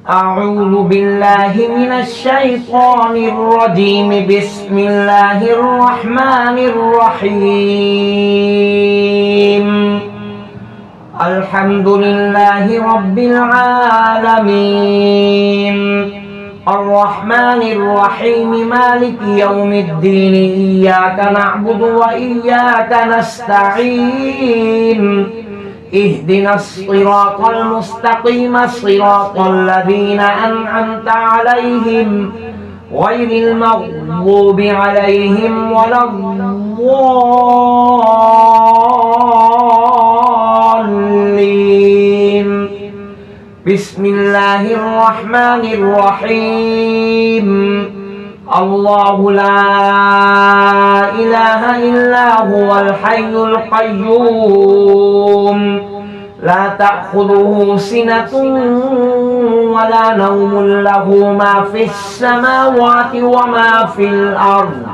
أعوذ بالله من الشيطان الرجيم. بسم الله الرحمن الرحيم. الحمد لله رب العالمين، الرحمن الرحيم، مالك يوم الدين. إياك نعبد وإياك نستعين. اهدنا الصراط المستقيم، صراط الذين أنعمت عليهم غير المغضوب عليهم ولا الضالين. بسم الله الرحمن الرحيم. الله لا إله إلا هو الحي القيوم، لا تأخذه سنة ولا نوم، له ما في السماوات وما في الأرض.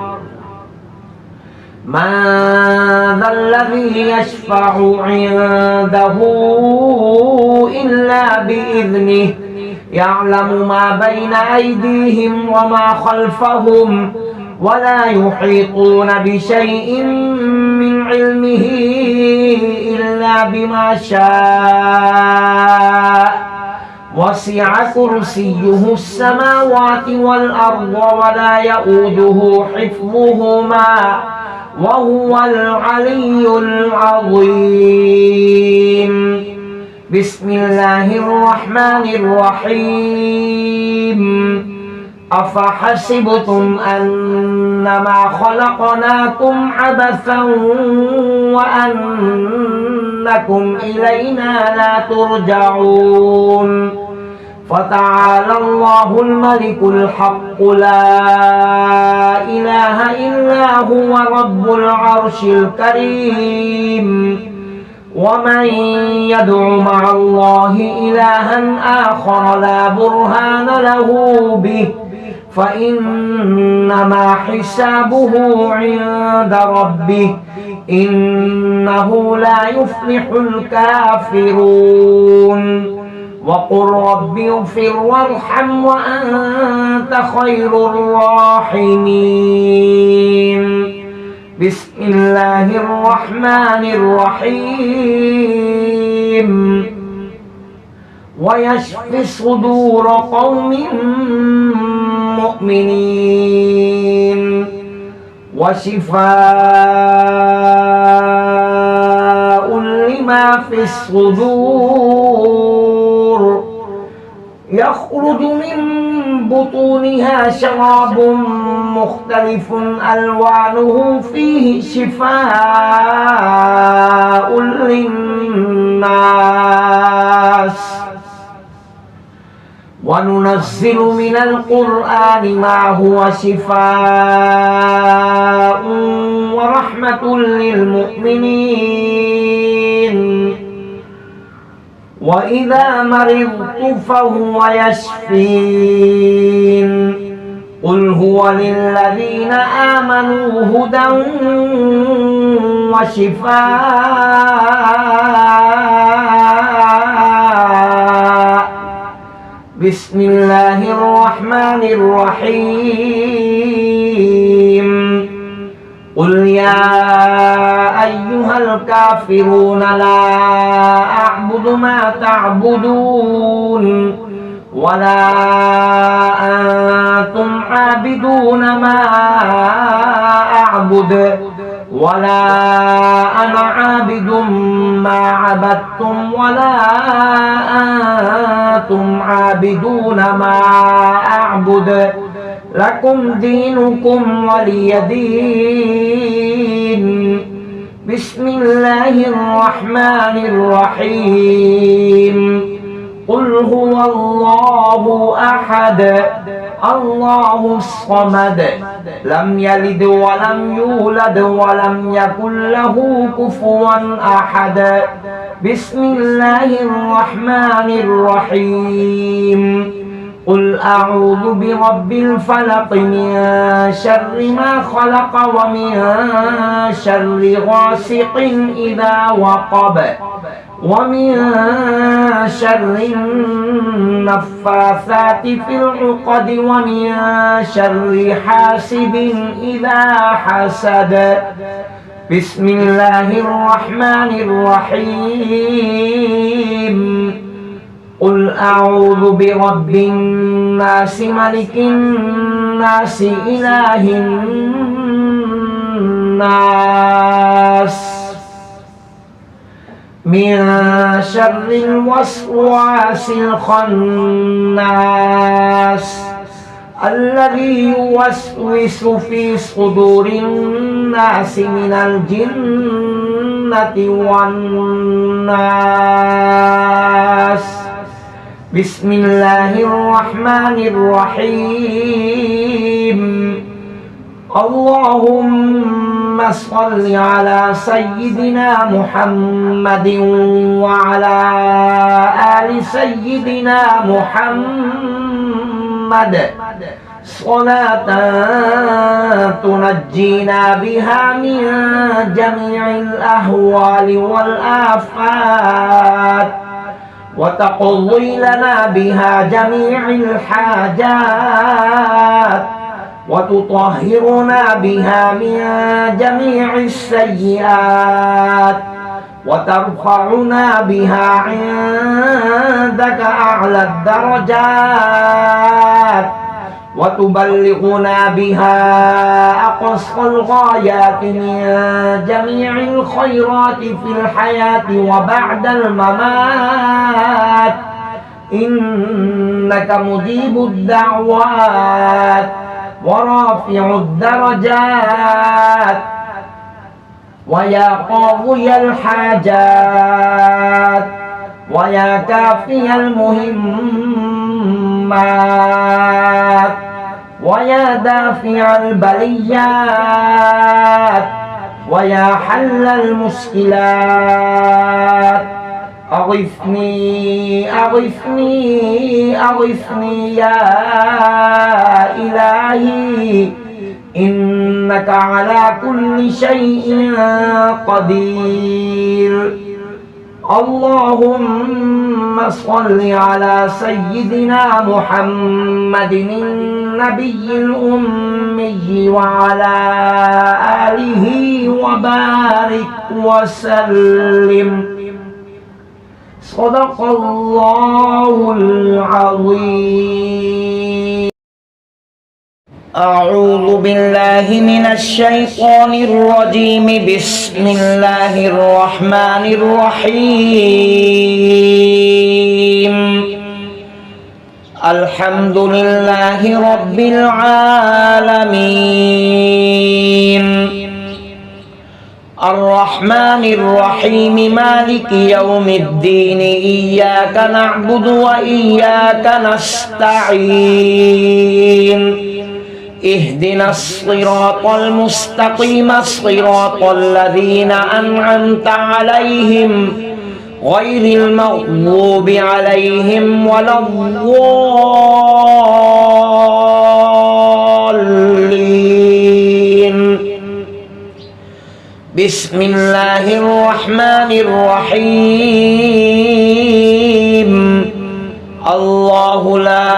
من ذا الذي يشفع عنده إلا بإذنه، يعلم ما بين أيديهم وما خلفهم، ولا يحيطون بشيء من علمه إلا بما شاء. وسع كرسيه السماوات والأرض ولا يؤوده حفظهما وهو العلي العظيم. بسم الله الرحمن الرحيم. أفحسبتم أنما خلقناكم عبثا وأنكم إلينا لا ترجعون. فتعالى الله الملك الحق، لا إله إلا هو رب العرش الكريم. ومن يدع مع الله إلها آخر لا برهان له به، فإنما حسابه عند ربه، إنه لا يفلح الكافرون. وقل رب اغفر وارحم وأنت خير الراحمين. بسم الله الرحمن الرحيم. ويشفي صدور قوم مؤمنين، وشفاء لما في الصدور. يخرج من بطونها شراب مختلف ألوانه فيه شفاء للناس. وننزل من القرآن ما هو شفاء ورحمة للمؤمنين. وإذا مرضت فهو يشفين. قل هو للذين آمنوا هدى وشفاء. بسم الله الرحمن الرحيم. قل يا أيها الكافرون لا أعبد ما تعبدون ولا أنتم عابدون ما أعبد ولا أنا عابد ما عبدتم ولا أنتم عابدون ما أعبد. لكم دينكم ولي دين. بسم الله الرحمن الرحيم. قل هو الله أحد، الله الصمد، لم يلد ولم يولد ولم يكن له كفوا أحد. بسم الله الرحمن الرحيم. قل أعوذ برب الفلق من شر ما خلق ومن شر غاسق إذا وقب ومن شر النفاثات في العقد ومن شر حاسد إذا حسد. بسم الله الرحمن الرحيم. قل أعوذ برب الناس ملك الناس إله الناس من شر الوسواس الخناس الذي يوسوس في صدور الناس من الجنة والناس. بسم الله الرحمن الرحيم. اللهم صل على سيدنا محمد وعلى آل سيدنا محمد صلاة تنجينا بها من جميع الأهوال والآفات وتقضي لنا بها جميع الحاجات وتطهرنا بها من جميع السيئات وترفعنا بها عندك أعلى الدرجات وتبلغنا بها أقصى الغايات من جميع الخيرات في الحياة وبعد الممات إنك مجيب الدعوات ورافع الدرجات ويا قاضي الحاجات ويا كافي المهمات ويا دافع البليات ويا حل المشكلات. أغثني أغثني أغثني يا إلهي إنك على كل شيء قدير. اللهم صل على سيدنا محمد النبي الأمي وعلى آله وبارك وسلم. صدق الله العظيم. أعوذ بالله من الشيطان الرجيم. بسم الله الرحمن الرحيم. الحمد لله رب العالمين الرحمن الرحيم مالك يوم الدين. إياك نعبد وإياك نستعين. اهدنا الصراط المستقيم صراط الذين أنعمت عليهم غير المغضوب عليهم ولا الضالين. بسم الله الرحمن الرحيم. الله لا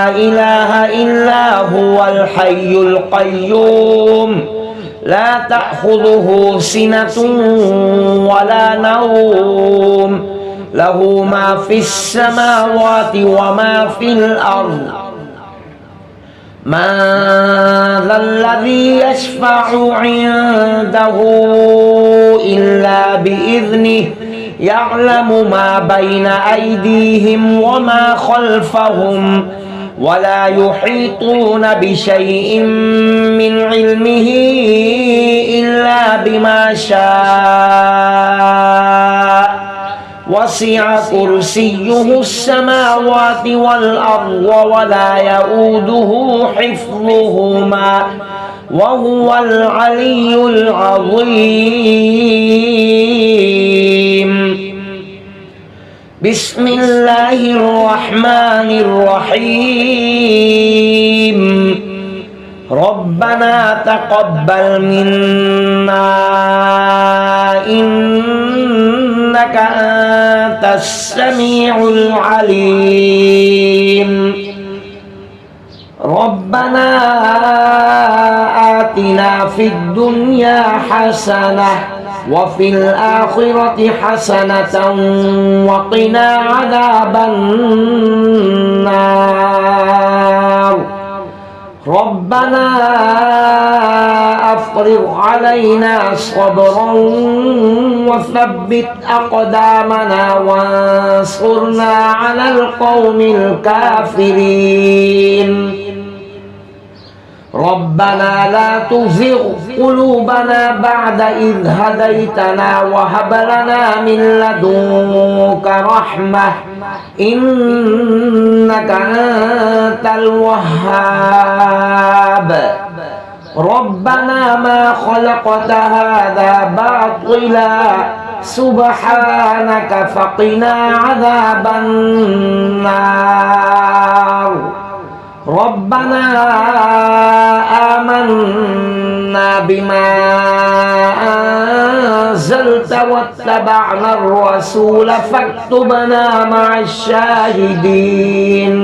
إله إلا هو الحي القيوم لا تأخذه سنة ولا نوم له ما في السماوات وما في الأرض. من ذا الذي يشفع عنده إلا بإذنه يعلم ما بين أيديهم وما خلفهم ولا يحيطون بشيء من علمه إلا بما شاء وسع كرسيه السماوات والأرض ولا يؤوده حفظهما وهو العلي العظيم. بسم الله الرحمن الرحيم ربنا تقبل منا إنك أنت السميع العليم ربنا آتنا في الدنيا حسنة وفي الآخرة حسنة وقنا عذاب النار ربنا أفرغ علينا صبرا وثبت أقدامنا وانصرنا على القوم الكافرين ربنا لا تزغ قلوبنا بعد إذ هديتنا وهب لنا من لدنك رحمة إنك أنت الوهاب ربنا ما خلقت هذا باطلا سبحانك فقنا عذاب النار ربنا آمنا بما أنزلت واتبعنا الرسول فاكتبنا مع الشاهدين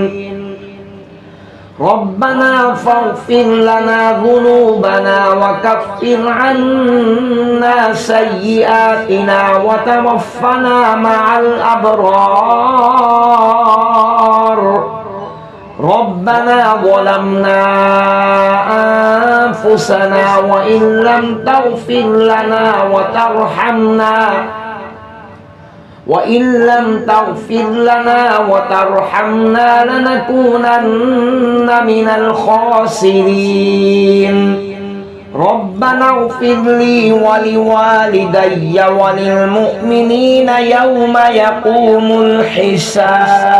ربنا فاغفر لنا ذنوبنا وكفر عنا سيئاتنا وتوفنا مع الأبرار ربنا ظلمنا أنفسنا وإن لم تغفر لنا وترحمنا لنكونن من الخاسرين ربنا اغفر لي ولوالدي وللمؤمنين يوم يقوم الحساب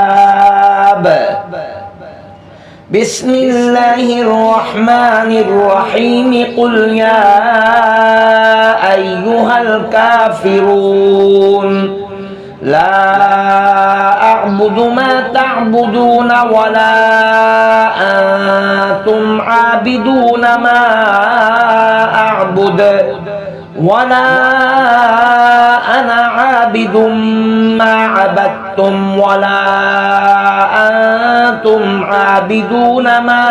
بسم الله الرحمن الرحيم قل يا أيها الكافرون لا أعبد ما تعبدون ولا أنتم عابدون ما أعبد ولا أنا عابد ما عبدتم ولا أنتم عابدون ما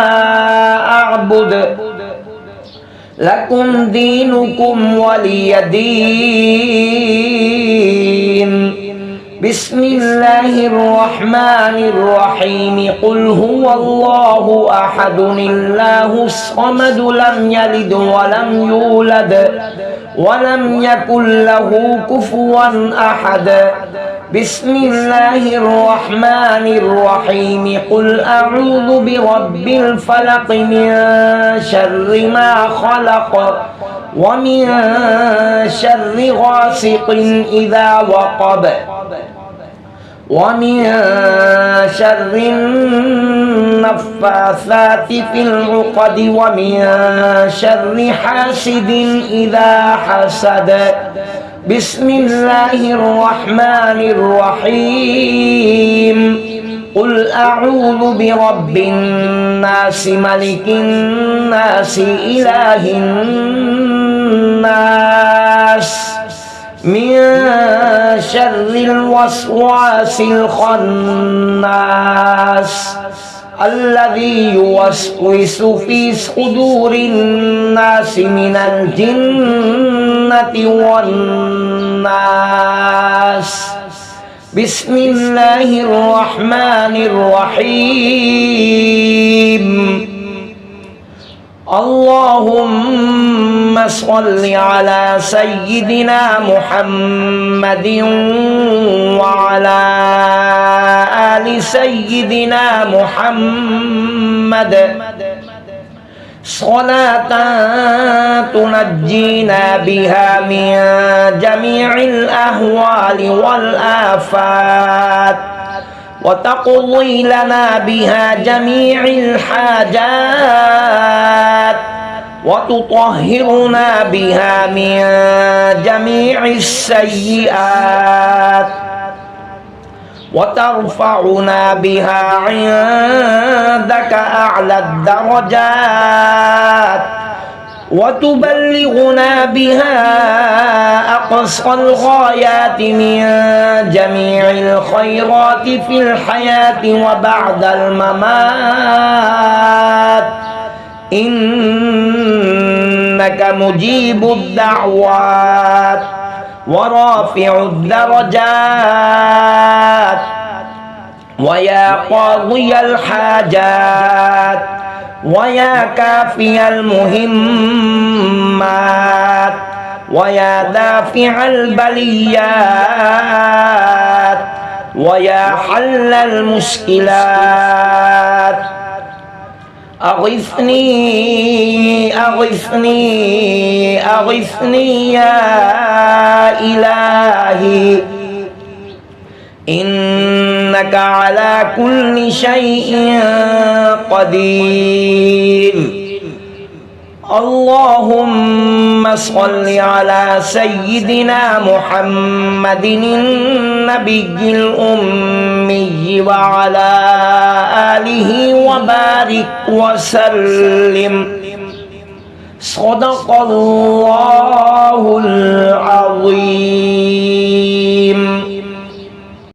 أعبد لكم دينكم ولي دين بسم الله الرحمن الرحيم قل هو الله أحد الله الصمد لم يلد ولم يولد ولم يكن له كفوا أحد بسم الله الرحمن الرحيم قل أعوذ برب الفلق من شر ما خلق ومن شر غاسق إذا وقب ومن شر النفاثات في العقد ومن شر حاسد إذا حسد بسم الله الرحمن الرحيم قل أعوذ برب الناس ملك الناس إله الناس من شر الوسواس الخناس الذي يوسوس في صدور الناس من الجنة والناس بسم الله الرحمن الرحيم اللهم صل على سيدنا محمد وعلى آل سيدنا محمد صلاة تنجينا بها من جميع الأهوال والآفات وتقضي لنا بها جميع الحاجات وتطهرنا بها من جميع السيئات وترفعنا بها عندك أعلى الدرجات وتبلغنا بها أقصى الغايات من جميع الخيرات في الحياة وبعد الممات إنك مجيب الدعوات ورافع الدرجات ويا قاضي الحاجات ويا كافي المهمات ويا دافع البليات ويا حل المشكلات أغثني أغثني أغثني يا إلهي إنك على كل شيء قدير. اللهم صل على سيدنا محمد النبي الأمي وعلى آله وبارك وسلم. صدق الله العظيم.